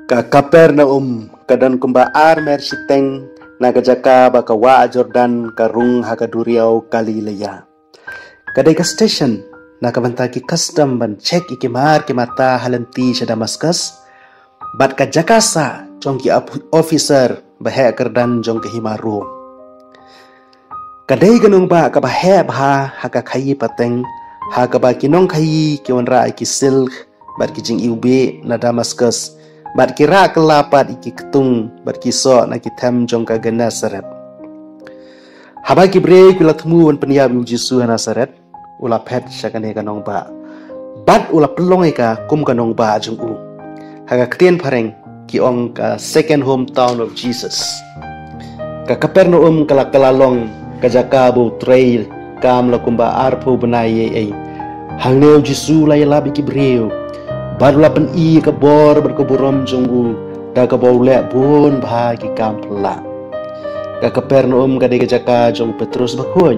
Ka Kapernaum kadan kumbaar mersiteng nagajaka bakawa Jordan karung hakaduriau Galilea. Kadai ka station nakabantaki custom ban cek ikimar ke mata halanti sa Damascus. Bat ka jakasa jongki officer bahe kerdan jong ke himaru. Kadai ganung ba ka bahe bha haka khayi pateng haka ba kinong khayi ke wanra iki silk bat ki jing iube na Damascus. Bat kira kelapat iki ketung bat kiso na kitam jong ka Genesaret. Haba ki break bila temu wan peniab Yesus Nasaret ula pet syakane kanong ba. Bat ula pelong ika kum kanong ba jong u. Haga krien pareng ki ong ka second hometown of Jesus. Ka Kapernaum kala kalalong ka Jakabu trail kam la kumba arpo benaye ai. Hangneu Yesus la labi ki breu. Barulah pen i ke bor berkeburom jonggu da ke baule bun bahagi kampla. Ka Kapernaum ka de jaka jong Petrus bakhoy.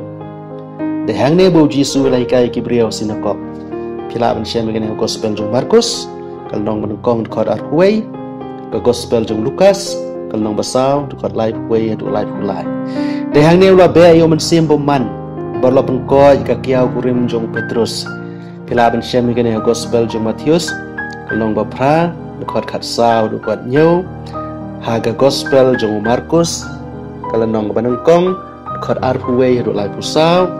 De hangne bo Jisu lai kai ki brio sinakop. Pila ban syam ngene gospel jong Markus, kal nong menengkong kod arhuai, ka gospel jong Lukas, kal nong basau kod life way du life ulai. De hangne ula be yo men simbo man. Barulah pen koy ka kiau kurim jong Petrus. Pila ban syam ngene gospel jong Matius, kalong bapra dukot kat sao dukot nyau haga gospel jong Markus kalong banengkong dukot arhuwe duk lai pusau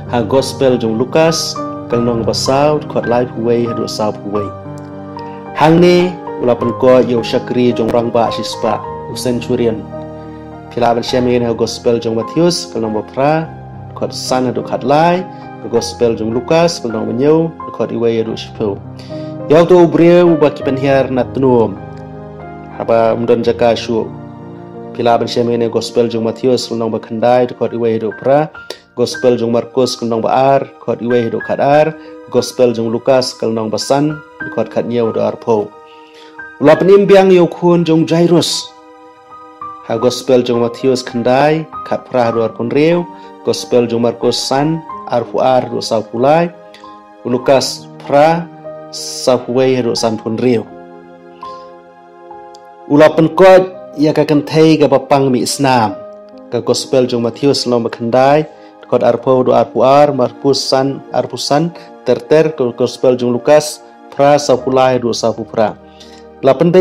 ha gospel jong Lukas kalong basau dukot lai huwe duk sao huwe hangne ulapan ko yo syakri jong rangba sispa centurion pilaban syamene gospel jong Matius kalong bapra dukot sana dukot lai gospel jong Lukas kalong nyau dukot iwe duk sipu. Yau tu breu baki penhiar natnum. Haba mudon jaka syu. Pila ban syamene gospel jong Matius kunong bakhandai kod iwe do pra. Gospel jong Markus kunong baar kod iwe do kadar. Gospel jong Lukas kunong basan kod kadnyau do arpo. Ula penimbiang yo kun jong Jairus. Ha gospel jong Matius khandai kat pra do arpon reu. Gospel jong Markus san arfuar do saupulai. Lukas pra Subway do sampun rio. Ulapan kod ya ka kantay ka papang mi Islam. Ka gospel jong Matius long bakhandai kod arpo do arpuar marpusan arpusan terter ka gospel jong Lukas pra sapulai do sapupra. Ulapan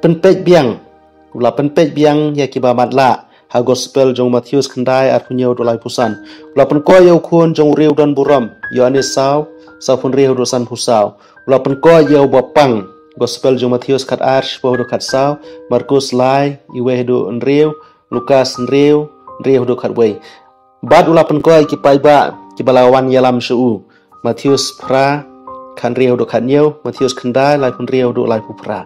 penpej biang. Ulapan pej biang ya ki bamatla. Ha gospel jong Matius khandai arpunyo do lai pusan. Ulapan ko yo kun jong rio don buram. Yohanes sao sapun rio do san pusau. Ulapan ko yaw bapang gospel jong Matius kat arsh po do kat sao Markus lai iwe do nriu Lukas nriu do kat wei bad ulapan ko ki paiba ki balawan yalam shu Matius pra kan riu do kat nyau Matius khandai lai pun riu do lai pu pra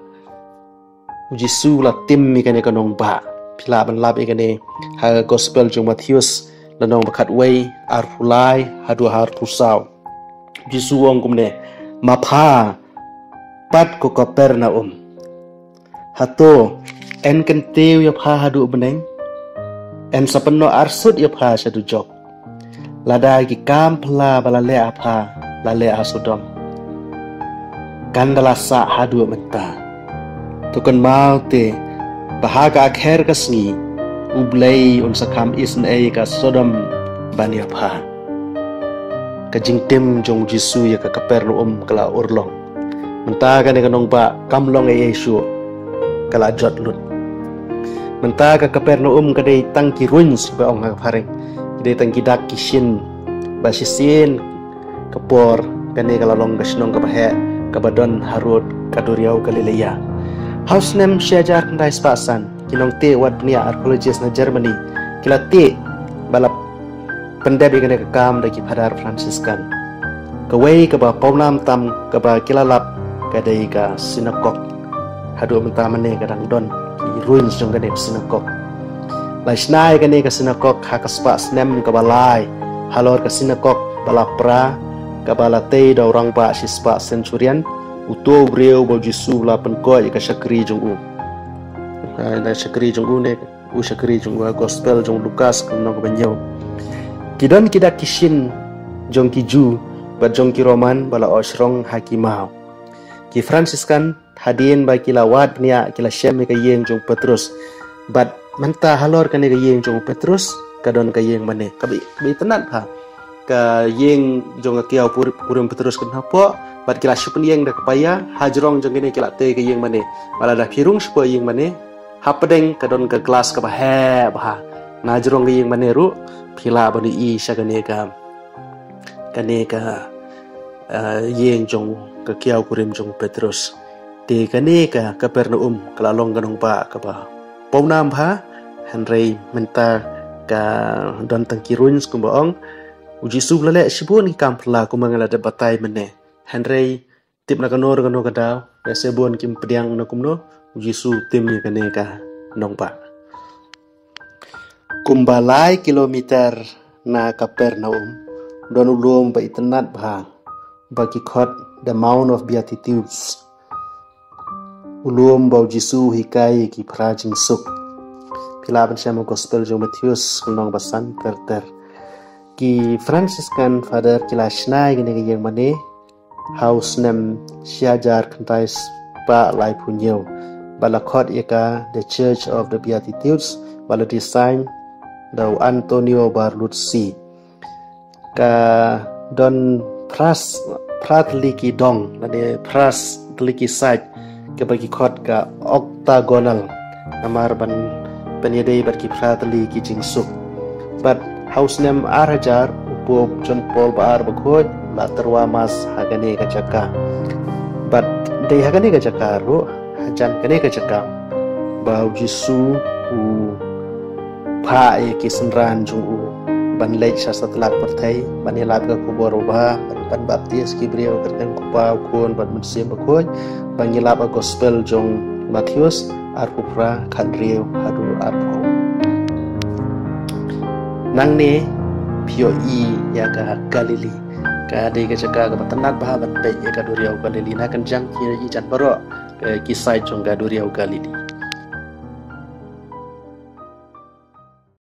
Jisu la tim mi kane kanong ba pila ban lab ikane ha gospel jong Matius lanong bakat wei arpulai hadu har pusau Jisu wong kumne mapha pat ko Kapernaum hato en kentiu ya pha hadu beneng en sapeno arsut ya pha sadu jok lada ki kam pla balale apha lale asudom kandala sa hadu menta tukun mau te bahaga akher kasni ublei sakam isn ei ka Sodom bani apha kajing tim jong Jisu ya ka Kapernaum kala urlong menta ka ne kanong ba kamlong e Yesu kala jot lut menta ka Kapernaum ka dei tangki ruins ba ong ha pareng dei tangki dak kishin ba sisin kapor ka ne kala long gasnong ka bahe ka badon harut kaduriau Galilea house name syajar ndai spasan kinong te wat pnia archaeologist na Germany kila te balap pendabi kene kam daki padar Franciscan kawai ka ba paunam tam ka ba kilalap ka dai ka sinagog hadu mentamane kadang don ki ruins jong kene sinagog lai snai kene ka sinagog ha ka spa snem ka balai halor ka sinagog balapra ka balate da orang ba si spa centurion uto breu bo Jisu la pen ko ka syakri jong u na syakri jong u ne u syakri jong gospel jong Lukas kuno ka banyo Kidon kidak kishin jong ki Ju bat jong ki Roman bala osrong hakimau ki Franciscan hadin ba kila wat nia kila shem ka yeng jong Petrus bat manta halor kan ka yeng jong Petrus kadon ka yeng mane kabi tenat ha ka yeng jong kiau purim Petrus kenapa bat kila syupen yeng da kepaya hajrong jong ini kila te ka yeng mane bala da pirung spo yeng mane hapedeng kadon ka kelas ka he bah najrong ka yeng mane ru pila bani i syagane ka yeng jong ka kiau purim jong Petrus di kane ka Kapernaum kalalong ganong ba ka ba paunam ha Henry menta ka don tangkirun kumbaong uji sublale sibun ki kampla kumangala de batai mene Henry tip na kanor kano kada ya sebon kim pediang na kumno uji su tim ni kane ka nong ba kumbalai kilometer na Kapernaum don ulum ba itenat ba bagi khot the Mount of Beatitudes ulum bau Jisu hikai ki prajing suk pilaban syama gospel jong Matius kunong basan terter ki Franciscan Father kila shnai gini yang mane house nem siajar kantais ba lai punyo bala khot eka the Church of the Beatitudes bala design dau Antonio Barluzzi ka don pratliki dong lade pras tliki site ke bagi khot ka octagonal namar ban penyedai bagi pratliki jingsuk but house name arajar upo John Paul baar bakhoj la terwa mas hagane ka jaka but dei hagane ka jaka ro hajan kane ka jaka bau Jisu u pha e kisenran jung u ban lej sasatlat perthai ban elap ka kubor ba ban baptis ki brio kerten kupa kun ban mensim bakhoj ban elap gospel jong Matius arpupra khandriu hadu arpo nang ne pio i ya ka Galili ka de ka jaka ka tanat bah ban pe ya ka duriau Galili na kan jang ki jan baro kisai jong ga duriau Galili